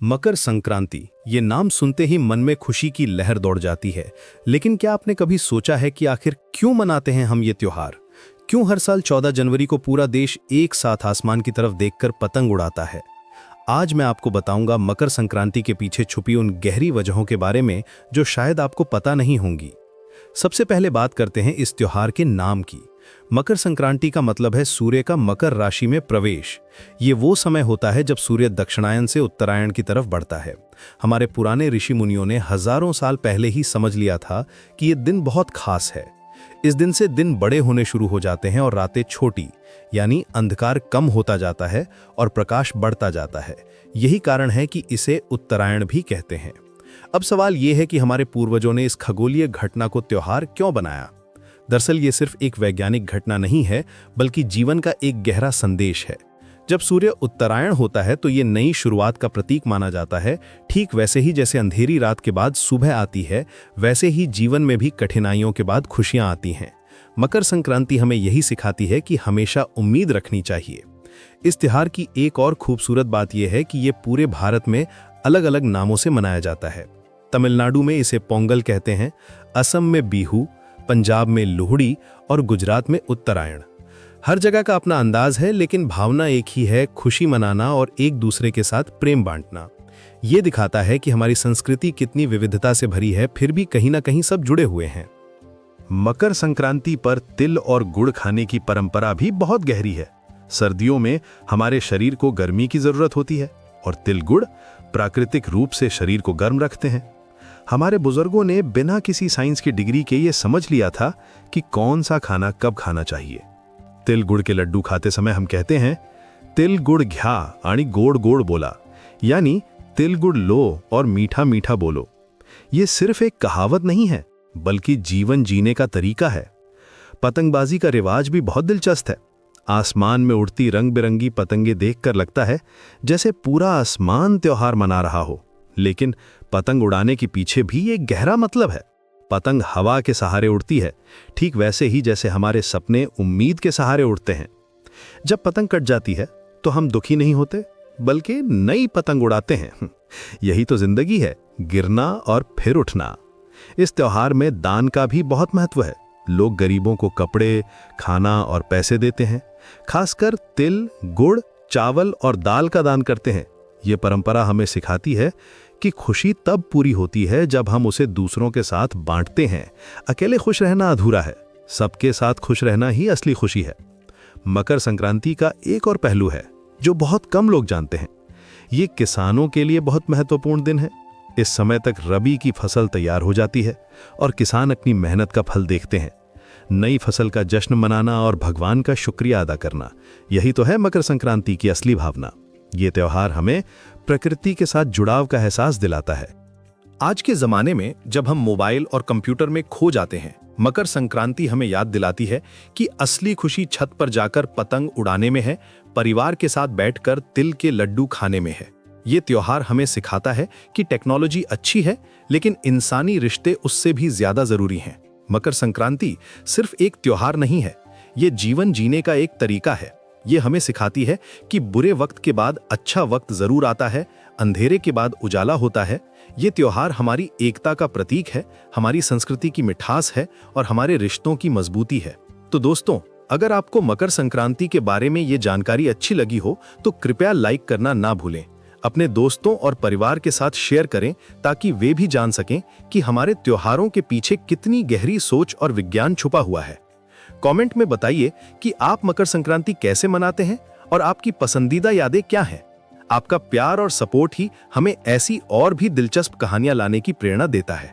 मकर संक्रांति ये नाम सुनते ही मन में खुशी की लहर दौड़ जाती है। लेकिन क्या आपने कभी सोचा है कि आखिर क्यों मनाते हैं हम ये त्योहार? क्यों हर साल 14 जनवरी को पूरा देश एक साथ आसमान की तरफ देखकर पतंग उड़ाता है? आज मैं आपको बताऊंगा मकर संक्रांति के पीछे छुपी उन गहरी वजहों के बारे में जो शायद आपको पता नहीं होंगी। सबसे पहले बात करते हैं इस त्योहार के नाम की। मकर संक्रांति का मतलब है सूर्य का मकर राशि में प्रवेश। ये वो समय होता है जब सूर्य दक्षिणायन से उत्तरायण की तरफ बढ़ता है। हमारे पुराने ऋषि मुनियों ने हजारों साल पहले ही समझ लिया था कि ये दिन बहुत खास है। इस दिन से दिन बड़े होने शुरू हो जाते हैं और रातें छोटी, यानी अंधकार कम होता जाता है और प्रकाश बढ़ता जाता है। यही कारण है कि इसे उत्तरायण भी कहते हैं। अब सवाल ये है कि हमारे पूर्वजों ने इस खगोलीय घटना को त्योहार क्यों बनाया? दरअसल ये सिर्फ एक वैज्ञानिक घटना नहीं है, बल्कि जीवन का एक गहरा संदेश है। जब सूर्य उत्तरायण होता है तो ये नई शुरुआत का प्रतीक माना जाता है। ठीक वैसे ही जैसे अंधेरी रात के बाद सुबह आती है, वैसे ही जीवन में भी कठिनाइयों के बाद खुशियां आती हैं। मकर संक्रांति हमें यही सिखाती है कि हमेशा उम्मीद रखनी चाहिए। इस त्योहार की एक और खूबसूरत बात यह है कि ये पूरे भारत में अलग अलग नामों से मनाया जाता है। तमिलनाडु में इसे पोंगल कहते हैं, असम में बिहू, पंजाब में लोहड़ी और गुजरात में उत्तरायण। हर जगह का अपना अंदाज है, लेकिन भावना एक ही है, खुशी मनाना और एक दूसरे के साथ प्रेम बांटना। ये दिखाता है कि हमारी संस्कृति कितनी विविधता से भरी है, फिर भी कहीं ना कहीं सब जुड़े हुए हैं। मकर संक्रांति पर तिल और गुड़ खाने की परंपरा भी बहुत गहरी है। सर्दियों में हमारे शरीर को गर्मी की जरूरत होती है और तिल गुड़ प्राकृतिक रूप से शरीर को गर्म रखते हैं। हमारे बुजुर्गों ने बिना किसी साइंस की डिग्री के ये समझ लिया था कि कौन सा खाना कब खाना चाहिए। तिल गुड़ के लड्डू खाते समय हम कहते हैं, तिल गुड़ घ्या आणि गोड़ गोड़ बोला, यानी तिल गुड़ लो और मीठा मीठा बोलो। ये सिर्फ एक कहावत नहीं है, बल्कि जीवन जीने का तरीका है। पतंगबाजी का रिवाज भी बहुत दिलचस्प है। आसमान में उड़ती रंग बिरंगी पतंगे देखकर लगता है जैसे पूरा आसमान त्योहार मना रहा हो। लेकिन पतंग उड़ाने के पीछे भी एक गहरा मतलब है। पतंग हवा के सहारे उड़ती है, ठीक वैसे ही जैसे हमारे सपने उम्मीद के सहारे उड़ते हैं। जब पतंग कट जाती है तो हम दुखी नहीं होते, बल्कि नई पतंग उड़ाते हैं। यही तो जिंदगी है, गिरना और फिर उठना। इस त्योहार में दान का भी बहुत महत्व है। लोग गरीबों को कपड़े, खाना और पैसे देते हैं। खासकर तिल, गुड़, चावल और दाल का दान करते हैं। ये परंपरा हमें सिखाती है कि खुशी तब पूरी होती है जब हम उसे दूसरों के साथ बांटते हैं। अकेले खुश रहना अधूरा है, सबके साथ खुश रहना ही असली खुशी है। मकर संक्रांति का एक और पहलू है जो बहुत कम लोग जानते हैं। ये किसानों के लिए बहुत महत्वपूर्ण दिन है। इस समय तक रबी की फसल तैयार हो जाती है और किसान अपनी मेहनत का फल देखते हैं। नई फसल का जश्न मनाना और भगवान का शुक्रिया अदा करना, यही तो है मकर संक्रांति की असली भावना। ये त्योहार हमें प्रकृति के साथ जुड़ाव का एहसास दिलाता है। आज के जमाने में जब हम मोबाइल और कंप्यूटर में खो जाते हैं, मकर संक्रांति हमें याद दिलाती है कि असली खुशी छत पर जाकर पतंग उड़ाने में है, परिवार के साथ बैठकर तिल के लड्डू खाने में है। ये त्योहार हमें सिखाता है कि टेक्नोलॉजी अच्छी है, लेकिन इंसानी रिश्ते उससे भी ज्यादा जरूरी हैं। मकर संक्रांति सिर्फ एक त्योहार नहीं है, ये जीवन जीने का एक तरीका है। ये हमें सिखाती है कि बुरे वक्त के बाद अच्छा वक्त जरूर आता है, अंधेरे के बाद उजाला होता है। ये त्योहार हमारी एकता का प्रतीक है, हमारी संस्कृति की मिठास है और हमारे रिश्तों की मजबूती है। तो दोस्तों, अगर आपको मकर संक्रांति के बारे में ये जानकारी अच्छी लगी हो तो कृपया लाइक करना ना भूलें। अपने दोस्तों और परिवार के साथ शेयर करें ताकि वे भी जान सकें कि हमारे त्योहारों के पीछे कितनी गहरी सोच और विज्ञान छुपा हुआ है। कमेंट में बताइए कि आप मकर संक्रांति कैसे मनाते हैं और आपकी पसंदीदा यादें क्या हैं। आपका प्यार और सपोर्ट ही हमें ऐसी और भी दिलचस्प कहानियां लाने की प्रेरणा देता है।